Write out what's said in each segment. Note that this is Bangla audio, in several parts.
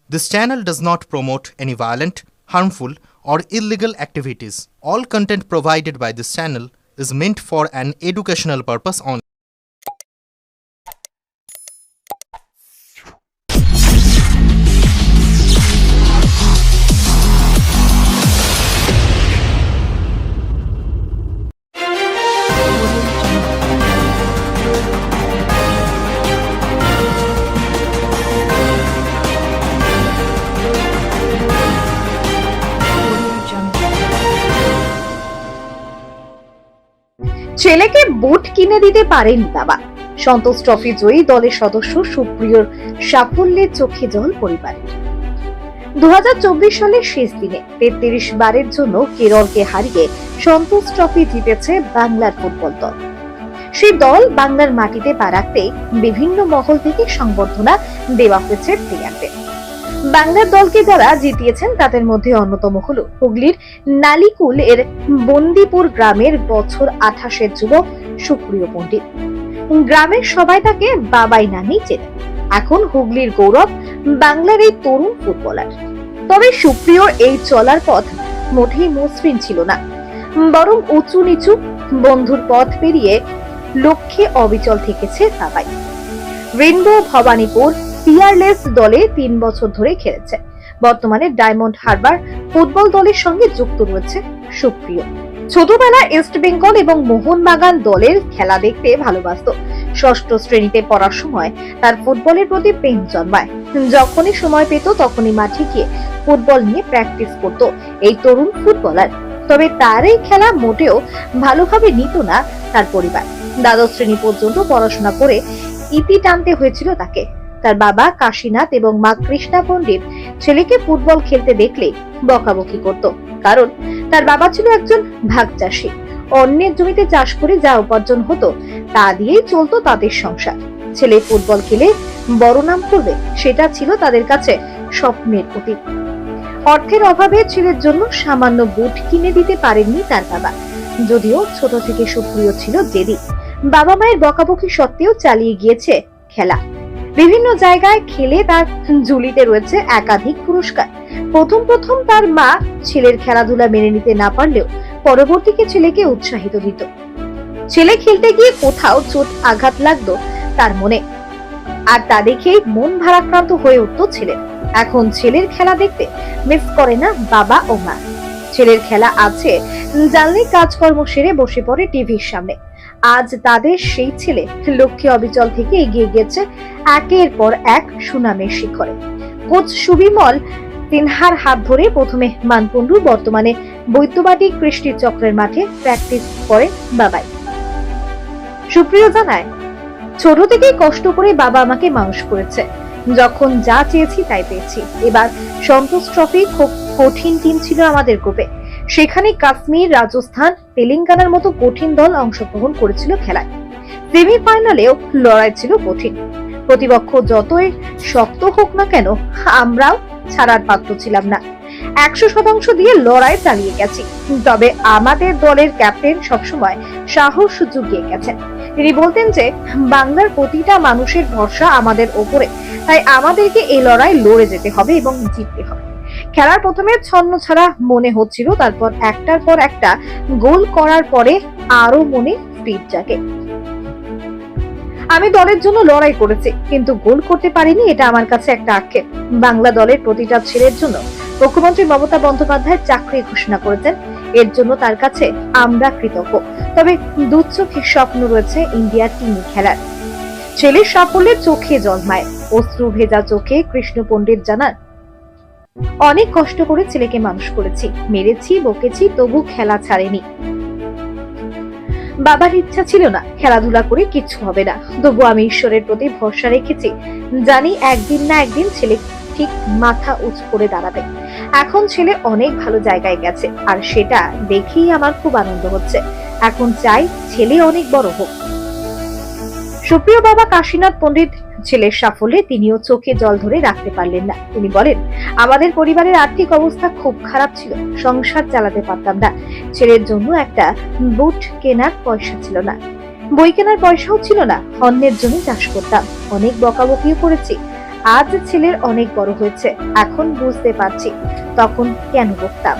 This channel does not promote any violent, harmful, or illegal activities. All content provided by this channel is meant for an educational purpose only. ছেলেকে বুট কিনে দিতে পারেনি বাবা। সন্তোষ ট্রফি জয়ী দলের সদস্য সুপ্রিয়র সাফল্যে চোখে জল পরিবারের। 2024 সালের শেষ দিনে 33 বারের জন্য কেরলকে হারিয়ে সন্তোষ ট্রফি জিতেছে বাংলার ফুটবল দল। সেই দল বাংলার মাটিতে পা রাখতে বিভিন্ন মহল থেকে সংবর্ধনা দেওয়া হয়েছে প্লেয়ারদের। বাংলার দলকে যারা জিতিয়েছেন তাদের মধ্যে অন্যতম হলো হুগলির নালিকুল এর বন্দিপুর গ্রামের বছর 28-এর যুবক সুপ্রিয় পণ্ডিত। গ্রামের সবাই তাকে বাবাই নামেই চেনে। এখন হুগলির গৌরব বাংলার এই তরুণ ফুটবলার। তবে সুপ্রিয়র এই চলার পথ মোটেই মসৃণ ছিল না, বরং উঁচু নিচু। বন্ধুর পথ পেরিয়ে লক্ষ্যে অবিচল থেকেছে বাবাই। রেনবো ভবানীপুর পিয়ারলেস দলে 3 বছর ধরে খেলেছে। বর্তমানে ডায়মন্ড হারবার ফুটবল দলের সঙ্গে যুক্ত রয়েছে সুপ্রিয়। ছোটবেলায় ইস্ট বেঙ্গল এবং মোহনবাগান দলের খেলা দেখতে ভালোবাসত। 6ষ্ঠ শ্রেণীতে পড়ার সময় তার ফুটবলের প্রতি প্রেম জন্মায়। যখনই সময় পেত তখনই মাঠে গিয়ে ফুটবল নিয়ে প্র্যাকটিস করত এই তরুণ ফুটবলার। তবে তার এই খেলা মোটেও ভালোভাবে নিত না তার পরিবার। দ্বাদশ শ্রেণী পর্যন্ত পড়াশোনা করে ইতি টানতে হয়েছিল তাকে। তার বাবা কাশীনাথ এবং মা কৃষ্ণা পণ্ডিত ছেলেকে ফুটবল খেলতে দেখলে বকাবকি করত, কারণ তার বাবা ছিল একজন ভাগ চাষী। অন্যের জমিতে চাষ করে যা উপার্জন হতো তা দিয়েই চলতো তাদের সংসার। ছেলে ফুটবল খেলে বড় নাম করবে, সেটা ছিল তাদের কাছে স্বপ্নের অতীত। অর্থের অভাবে ছেলের জন্য সামান্য বুট কিনে দিতে পারেননি তার বাবা। যদিও ছোট থেকে সুপ্রিয় ছিল জেদি, বাবা মায়ের বকাবকি সত্ত্বেও চালিয়ে গিয়েছে খেলা। বিভিন্ন জায়গায় খেলে তার ঝুলিতে রয়েছে একাধিক পুরস্কার। প্রথম তার মা ছেলের খেলাধুলা মেনে নিতে না পারলেও পরবর্তীতে ছেলেকে উৎসাহিত দিত। ছেলে খেলতে গিয়ে কোথাও চোট আঘাত লাগতো তার মনে, আর তা দেখেই মন ভারাক্রান্ত হয়ে উঠতো ছেলে। এখন ছেলের খেলা দেখতে মিস করে না বাবা ও মা। ছেলের খেলা আছে জানলে কাজকর্ম সেরে বসে পড়ে টিভির সামনে। আজ তাদের সেই ছেলে লক্ষ্যে অবিচল থেকে এগিয়ে গেছে একের পর এক সুনামের শিখরে। কোচ সুবিমল সিনহার হাত ধরে প্রথমে মানকুণ্ডু, বর্তমানে বৈদ্যবাটী কৃষ্টি চক্রের মাঠে প্র্যাকটিস করে বাবাই। সুপ্রিয় জানায়, ছোট থেকেই কষ্ট করে বাবা আমাকে মানুষ করেছে। যখন যা চেয়েছি তাই পেয়েছি। এবার সন্তোষ ট্রফি খুব কঠিন টিম ছিল আমাদের গ্রুপে। সেখানে কাশ্মীর, রাজস্থান, তেলেঙ্গানার মতো কঠিন দল অংশগ্রহণ করেছিল খেলায়। সেমিফাইনালেও লড়াই ছিল কঠিন। প্রতিপক্ষ যতই শক্ত হোক না কেন, আমরাও ছাড়ার পাত্র ছিলাম না। 100% দিয়ে লড়াই চালিয়ে গেছি। তবে আমাদের দলের ক্যাপ্টেন সবসময় সাহস জুগিয়ে গেছেন। তিনি বলতেন যে বাংলার প্রতিটা মানুষের ভরসা আমাদের ওপরে, তাই আমাদেরকে এই লড়াই লড়ে যেতে হবে এবং জিততে হবে। খেলার প্রথমে ছন্ন ছাড়া মনে হচ্ছিল, তারপর একটার পর একটা গোল করার পরে আরো মনে স্পিড জাগে। আমি দলের জন্য লড়াই করেছি, কিন্তু গোল করতে পারিনি, এটা আমার কাছে একটা আক্ষেপ। বাংলা দলের প্রতিটা ছেলের জন্য মুখ্যমন্ত্রী মমতা বন্দ্যোপাধ্যায় চাকরি ঘোষণা করেছেন, এর জন্য তার কাছে আমরা কৃতজ্ঞ। তবে দুচোখে স্বপ্ন রয়েছে ইন্ডিয়ার টিমে খেলার। ছেলের সাফল্যে চোখে জল মায়ের। অশ্রু ভেজা চোখে কৃষ্ণ পণ্ডিত জানান, অনেক কষ্ট করে ছেলেকে মানুষ করেছি, মেরেছি, বকেছি, তবু খেলা ছাড়েনি। বাবার ইচ্ছা ছিল না খেলাধুলা করে কিছু হবে না, তবু আমি ঈশ্বরের প্রতি ভরসা রেখেছি। জানি একদিন না একদিন ছেলে ঠিক মাথা উঁচু করে দাঁড়াবে। এখন ছেলে অনেক ভালো জায়গায় গেছে, আর সেটা দেখেই আমার খুব আনন্দ হচ্ছে। এখন চাই ছেলে অনেক বড় হোক। সুপ্রিয় বাবা কাশীনাথ পণ্ডিত ছেলের সাফল্যে তিনিও চোখে জল ধরে রাখতে পারলেন না। তিনি বলেন, আমাদের পরিবারের আর্থিক অবস্থা খুব খারাপ ছিল, সংসার চালাতে পারতাম না। ছেলের জন্য একটা বুট কেনার পয়সা ছিল না, বই কেনার পয়সাও ছিল না। অন্যের জমি চাষ করতাম, অনেক বকাবকিও করেছি। আজ ছেলের অনেক বড় হয়েছে, এখন বুঝতে পারছি তখন কেন বকতাম।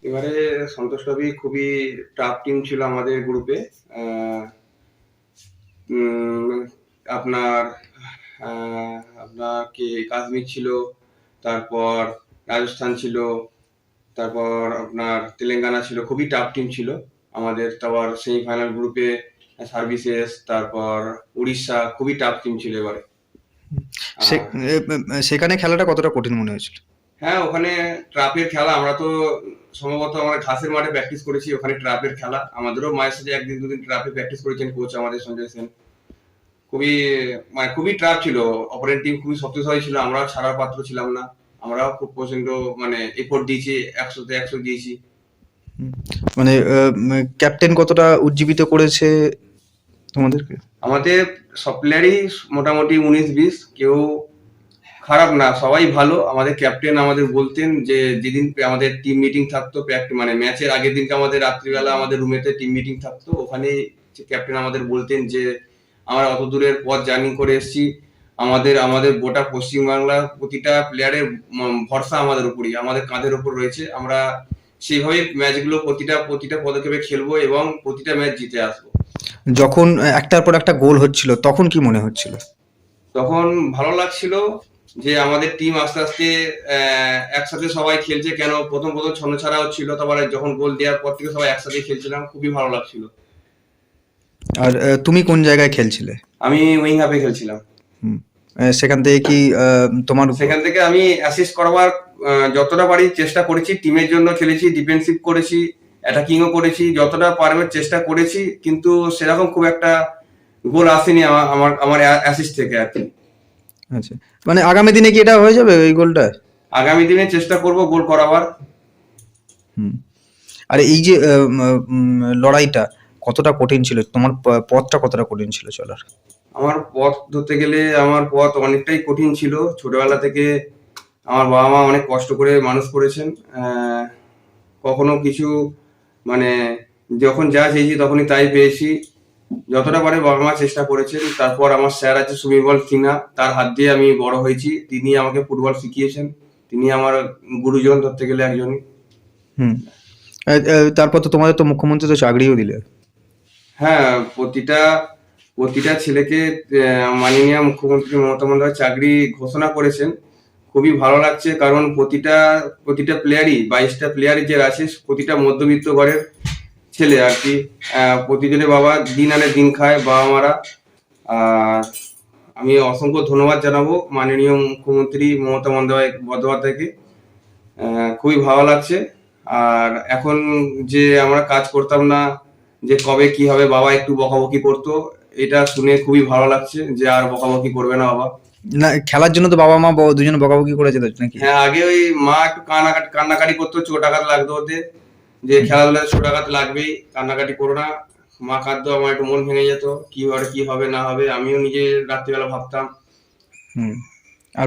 এবারে সন্তোষ ট্রফি খুবই টাফ টিম ছিল আমাদের গ্রুপে। আপনার আপনার কি কাশ্মীর ছিল, তারপর রাজস্থান ছিল, তারপর আপনার তেলেঙ্গানা ছিল, খুবই টাফ টিম ছিল আমাদের। তারপর সেমিফাইনাল গ্রুপে সার্ভিসেস, তারপর উড়িষ্যা, খুবই টাফ টিম ছিল এবারে। সেখানে খেলাটা কতটা কঠিন মনে হয়েছিল? হ্যাঁ, ওখানে ট্রাফের খেলা, আমরা তো সম্ভবত আমরা ঘাসের মাঠে প্র্যাকটিস করেছি, ওখানে ট্রাফের খেলা। আমাদেরও মায়ের সাথে একদিন দুদিন ট্রাফে প্র্যাকটিস করেছেন কোচ আমাদের সঞ্জয় সেন। খুবই ট্রাফ ছিল, অপোনেন্ট টিম খুবই শক্তিশালী ছিল, আমরাও ছাড়ার পাত্র ছিলাম না। আমরাও খুব প্রচন্ড এফোর্ট দিয়েছি, 100তে 100 দিয়েছি। মানে ক্যাপ্টেন কতটা উজ্জীবিত করেছে তোমাদেরকে? আমাদের সব প্লেয়ারই মোটামুটি 19-20, কেউ খারাপ না, সবাই ভালো। আমাদের ক্যাপ্টেন আমাদের বলতেন যে যেদিন আমাদের টিম মিটিং থাকতো, ম্যাচের আগের দিনকে আমাদের রাত্রিবেলা আমাদের রুমেতে টিম মিটিং থাকতো, ওখানে ক্যাপ্টেন আমাদের বলতেন যে আমরা অত দূরের পথ জার্নি করে এসেছি, আমাদের গোটা পশ্চিমবাংলার প্রতিটা প্লেয়ারের ভরসা আমাদের উপরই, আমাদের কাঁধের উপর রয়েছে। আমরা সেইভাবে ম্যাচগুলো প্রতিটা পদক্ষেপে খেলবো এবং প্রতিটা ম্যাচ জিতে আসবো। যখন একটার পর একটা গোল হচ্ছিল তখন কি মনে হচ্ছিল? তখন ভালো লাগছিল যে আমাদের টিম আস্তে আস্তে একসাথে সবাই খেলছে। কেন প্রথম ছন্নছাড়া হচ্ছিল, তারপরে যখন গোল দেওয়ার পর থেকে সবাই একসাথে খেলছিলাম, খুবই ভালো লাগছিল। আর তুমি কোন জায়গায় খেলছিলে? আমি উইং হাফে খেলছিলাম। সেখান থেকে কি সেখান থেকে আমি অ্যাসিস্ট করবার যতটা পারি চেষ্টা করেছি, টিমের জন্য খেলেছি, ডিফেন্সিভ করেছি, অ্যাটাকিংও করেছি, যতটা পারবে চেষ্টা করেছি, কিন্তু সেরকম খুব একটা গোল আসেনি আমার অ্যাসিস্ট থেকে আর কি। আচ্ছা, মানে আগামী দিনে কি এটা হয়ে যাবে এই গোলটা? আগামী দিনে চেষ্টা করব গোল করাবার। আর এই যে লড়াইটা কতটা কঠিন ছিল, তোমার পথটা কতটা কঠিন ছিল চলার? আমার পথ ধরতে গেলে আমার পথ অনেকটাই কঠিন ছিল। ছোটবেলা থেকে আমার বাবা মা অনেক কষ্ট করে মানুষ করেছেন। কখনো কিছু যখন যা চেয়েছি তখনই তাই পেয়েছি। যতটা পারে বাবা মা চেষ্টা করেছেন। তারপর আমার স্যার আছে সুমিবল সিনহা, তার হাত দিয়ে আমি বড় হয়েছি। তিনি আমাকে ফুটবল শিখিয়েছেন, তিনি আমার গুরুজন ধরতে গেলে একজনই। তারপর তো তোমাদের তো মুখ্যমন্ত্রী তো চাকরিও দিলে। হ্যাঁ, প্রতিটা ছেলেকে মাননীয় মুখ্যমন্ত্রী মমতা বন্দ্যোপাধ্যায় চাকরি ঘোষণা করেছেন। খুবই ভালো লাগছে, কারণ প্রতিটা প্লেয়ারই 22টা প্লেয়ারই যে আছে, প্রতিটা মধ্যবিত্ত ঘরের ছেলে আর কি। প্রতিজনের বাবা দিন আনে দিন খায়, বাবা মারা। আর আমি অসংখ্য ধন্যবাদ জানাবো মাননীয় মুখ্যমন্ত্রী মমতা বন্দ্যোপাধ্যায়কে। খুবই ভালো লাগছে। আর এখন যে আমরা কাজ করতাম না, যে কবে কি হবে, বাবা একটু বকাবকি করতো, এটা শুনে খুবই ভালো লাগছে যে আর বকাবকি করবে না বাবা। না, খেলার জন্য তো বাবা মা দুজনে বকাবকি করেছে নাকি? হ্যাঁ, আগে ওই মা একটু কান্নাকাটি করতো, চোট আঘাত লাগতো ওতে, যে খেলাধুলায় চোট আঘাত লাগবেই, কান্নাকাটি করো না। মা কাঁদতো, আমার একটু মন ভেঙে যেত, কি হবে না হবে, আমিও নিজে রাত্রিবেলা ভাবতাম। আর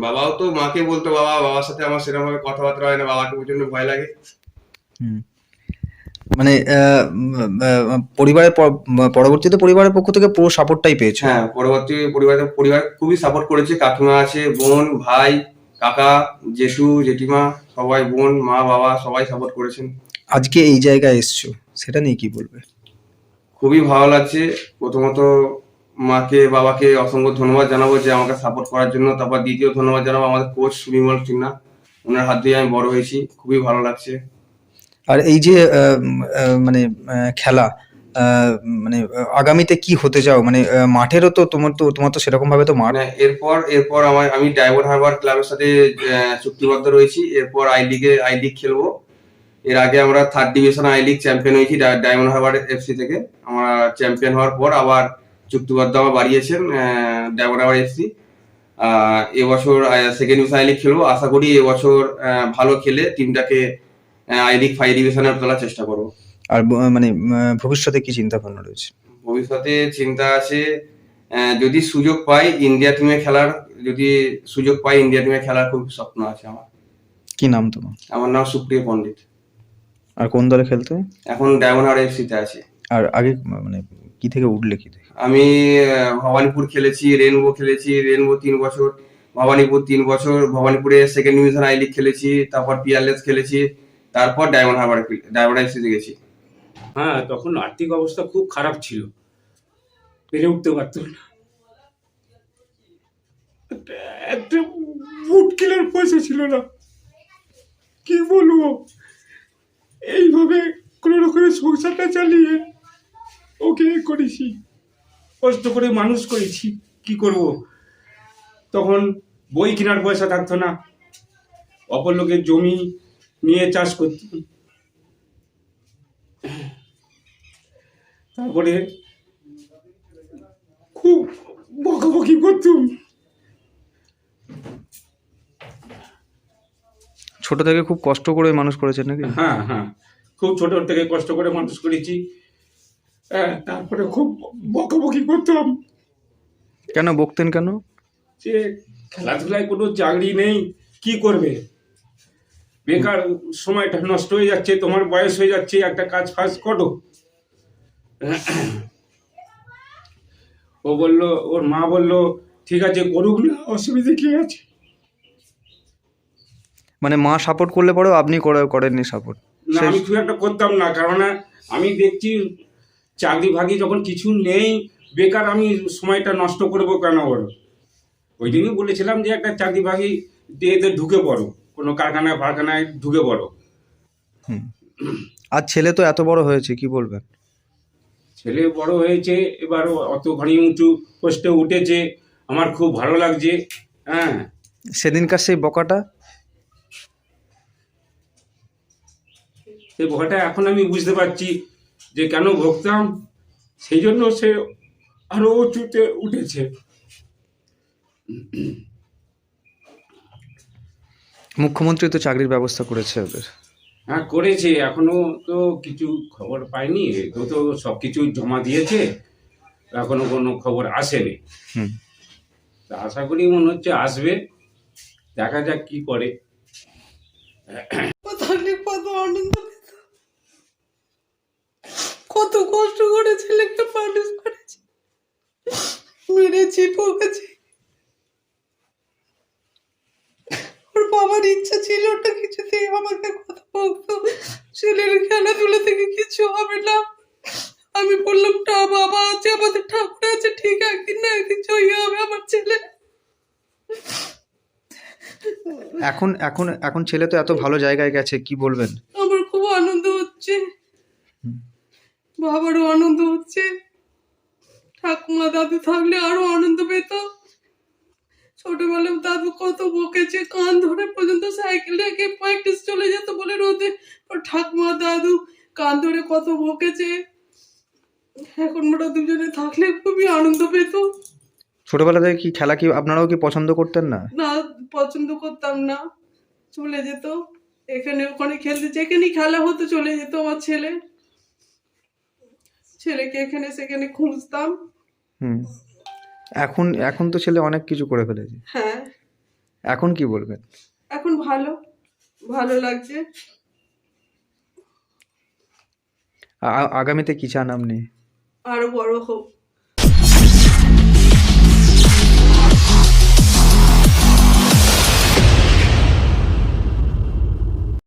বাবাও তো মাকে বলতো, বাবার সাথে আমার সেরকম ভাবে কথাবার্তা হয় না, বাবাকে প্রচন্ড ভয় লাগে। মানে পরবর্তীতে পরিবারের পক্ষ থেকে পুরো সাপোর্টটাই পেয়েছে? হ্যাঁ, পরিবার খুবই সাপোর্ট করেছে। কাকিমা আছে, বোন, ভাই, কাকা, জেঠু, জেঠিমা, সবাই, বোন, মা, বাবা সবাই সাপোর্ট করেছেন। আজকে এই জায়গায় এসছো, সেটা নিয়ে কি বলবে? খুবই ভালো লাগছে। প্রথমত মাকে বাবাকে অসংখ্য ধন্যবাদ জানাবো যে আমাকে সাপোর্ট করার জন্য। তারপর দ্বিতীয় ধন্যবাদ জানাবো আমাদের কোচ সুবিমল সিনহা, ওনার হাত দিয়ে আমি বড় হয়েছি। খুবই ভালো লাগছে। আর এই যে খেলা, আগামীতে কি হতে চাও? মাঠেরও তো তোমার তো সেরকম ভাবে তো মাঠ। এরপর আমি ডায়মন্ড হারবার ক্লাবের সাথে চুক্তিবদ্ধ রয়েছি। এরপর আই লিগ খেলবো। এর আগে আমরা 3rd division I league champion হয়েছি ডায়মন্ড হারবার এফসি থেকে। আমরা চ্যাম্পিয়ন হওয়ার পর আবার চুক্তিবদ্ধ আমার বাড়িয়েছেন ডায়মন্ড হারবার এফসি। এবছর 2nd ডিভিশন আই লিগ খেলবো। আশা করি এবছর ভালো খেলে টিমটাকে আই লিগ 5 ডিভিশনে তোলার চেষ্টা করবো। আর ভবিষ্যতে কি চিন্তা ভাবনা রয়েছে? ভবিষ্যতে চিন্তা আছে, যদি সুযোগ পাই ইন্ডিয়া টিমে খেলার, খুব স্বপ্ন আছে আমার। কি নাম তোমার? আমার নাম সুপ্রিয় পণ্ডিত। আর কোন দলে খেলতে? এখন ডায়মন্ড হারবার এফসিতে আছে। আর আগে মানে কি থেকে উঠলে কি থেকে? আমি ভবানীপুর খেলেছি, রেনবো খেলেছি, রেনবো 3 বছর, ভবানীপুর 3 বছর, ভবানীপুরে সেকেন্ড ডিভিশন আই লিগ খেলেছি, তারপর পিয়ারলেস খেলেছি, তারপর ডায়মন্ড এফসিতে গেছি। হ্যাঁ, তখন আর্থিক অবস্থা খুব খারাপ ছিল, পেরে উঠতে পারতো না। একটা বুট কেনার পয়সা ছিল না, কি বলবো। এইভাবে কোনো রকমের সংসারটা চালিয়ে ওকে করেছি, কষ্ট করে মানুষ করেছি। কি করব, তখন বই কেনার পয়সা থাকতো না, অপর লোকের জমি নিয়ে চাষ করতাম। তারপরে খুব বকাবকি করতাম। ছোট থেকে খুব কষ্ট করে মানুষ করেছেন নাকি? হ্যাঁ হ্যাঁ, খুব ছোট থেকে কষ্ট করে মানুষ করেছি। তারপরে খুব বকাবকি করতাম কেন বকতেন কেন? যে খেলাধুলায় কোনো চাকরি নেই, কি করবে, বেকার সময়টা নষ্ট হয়ে যাচ্ছে, তোমার বয়স হয়ে যাচ্ছে, একটা কাজ ফাজ করো। ও বলল, ওর মা বলল ঠিক আছে করুক না, অসুবিধে কি আছে। মানে মা সাপোর্ট করলে পরেও আপনি করেননি সাপোর্ট? না, আমি খুব একটা করতাম না, কারণ আমি দেখছি চাকরি ভাগি যখন কিছু নেই, বেকার আমি সময়টা নষ্ট করবো কেন বলো। ওই জন্যই বলেছিলাম যে একটা চাকরি ভাগি এতে ঢুকে পড়ো, কোনো কারখানায় ফারখানায় ঢুকে পড়ো। আর ছেলে তো এত বড় হয়েছে, কি বলবেন? ছেলে বড় হয়েছে, এবার অতখানি উঁচু পোস্টে উঠেছে, আমার খুব ভালো লাগছে। হ্যাঁ, সেদিনকার সেই বকাটা? সেই বকাটা এখন আমি বুঝতে পারছি যে কেন ভুগতাম, সেই জন্য সে আরো উঁচুতে উঠেছে। মুখ্যমন্ত্রী তো চাকরির ব্যবস্থা করেছে ওদের। হ্যাঁ করেছে, এখনো তো কিছু খবর পাইনি, তো সব কিছু জমা দিয়েছে, এখনো কোনো খবর আসেনি। হুম। তা আশা করি মনে হচ্ছে আসবে, দেখা যাক কি করে। তাহলে কত আনন্দ পেত, কত কষ্ট করে ছেলেকে মানুষ করেছি, মেরেছি, বকেছি। ওর বাবার ইচ্ছা ছিল না কিছুতেই আমাকে কথা বলতো, ছেলের খেলাধুলা থেকে কিছু হবে না। আমি বললাম না বাবা আছে, আমাদের ঠাকুর আছে, ঠিক একদিন না একদিন জয়ী হবে আমার ছেলে। এখন এখন এখন ছেলে তো এত ভালো জায়গায় গেছে, কি বলবেন? আমার খুব আনন্দ হচ্ছে, বাবারও আনন্দ হচ্ছে, ঠাকুমা দাদু থাকলে আরো আনন্দ পেত। ছোটবেলায় দাদু কত বকেছে, কান ধরে পর্যন্ত সাইকেল রেখে প্র্যাকটিস চলে যেত বলে রোদে, ওর ঠাকুমা দাদু কান ধরে কত বকেছে। এখন ওরা দুজনে থাকলে খুবই আনন্দ পেত। ছোটবেলা থেকে কি খেলা কি আপনারাও কি পছন্দ করতেন না? না, পছন্দ করতাম না, চলে যেত এখানে ওখানে খেলতে, যেখানেই খেলা হতো চলে যেত আমার ছেলে। ছেলেকে এখানে সেখানে খুঁজতাম। হুম। এখন এখন তো ছেলে অনেক কিছু করে ফেলেছে, হ্যাঁ, এখন কি বলবেন? এখন ভালো, ভালো লাগছে। আগামীতে কি চান আপনি? আরো বড় হোক।